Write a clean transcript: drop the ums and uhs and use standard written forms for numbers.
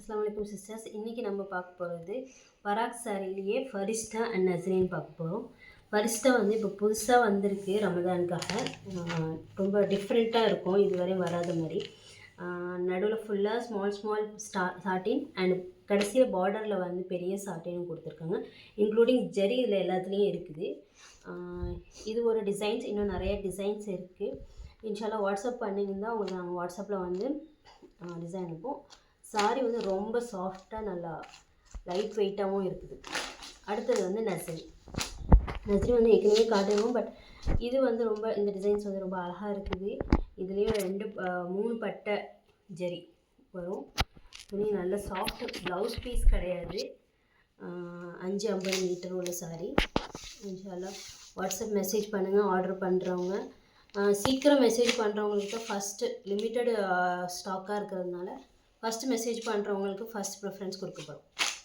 அஸ்ஸலாமு அலைக்கும் சிஸ்டர்ஸ். இன்றைக்கி நம்ம பார்க்க போகிறது பராக் சாரிலேயே ஃபரிஸ்டா அண்ட் நஸ்ரீன் பார்க்க போகிறோம். ஃபரிஸ்டா வந்து இப்போ புதுசாக வந்திருக்கு ரமதானுக்காக. ரொம்ப டிஃப்ரெண்ட்டாக இருக்கும், இதுவரையும் வராத மாதிரி. நடுவில் ஃபுல்லாக ஸ்மால் சாட்டின் அண்ட் கடைசியில் பார்டரில் வந்து பெரிய சாட்டினும் கொடுத்துருக்காங்க. இன்க்ளூடிங் ஜெரி இதில் எல்லாத்துலேயும் இருக்குது. இது ஒரு டிசைன்ஸ், இன்னும் நிறைய டிசைன்ஸ் இருக்குது. இன்ஷால்லா வாட்ஸ்அப் பண்ணிங்கன்னா உங்களுக்கு நாங்கள் வாட்ஸ்அப்பில் வந்து டிசைன் அனுப்போம். சாரி வந்து ரொம்ப சாஃப்டாக நல்லா லைட் வெயிட்டாகவும் இருக்குது. அடுத்தது வந்து நஸ்ரி வந்து ஏற்கனவே காட்டிடுவோம். பட் இது வந்து ரொம்ப இந்த டிசைன்ஸ் வந்து ரொம்ப அழகாக இருக்குது. இதுலேயும் 3 பட்டை ஜெரி வரும். துணி நல்ல சாஃப்ட், ப்ளவுஸ் பீஸ் கிடையாது. 550 மீட்டர் உள்ள சாரி. இன்ஷால்லா வாட்ஸ்அப் மெசேஜ் பண்ணுங்கள். ஆர்டர் பண்ணுறவங்க சீக்கிரம் மெசேஜ் பண்ணுறவங்களுக்கு தான் ஃபஸ்ட்டு லிமிட்டடு ஸ்டாக்காக இருக்கிறதுனால ஃபஸ்ட்டு மெசேஜ் பண்ணுறவங்களுக்கு ஃபஸ்ட் ப்ரிஃபரன்ஸ் கொடுக்கப்படும்.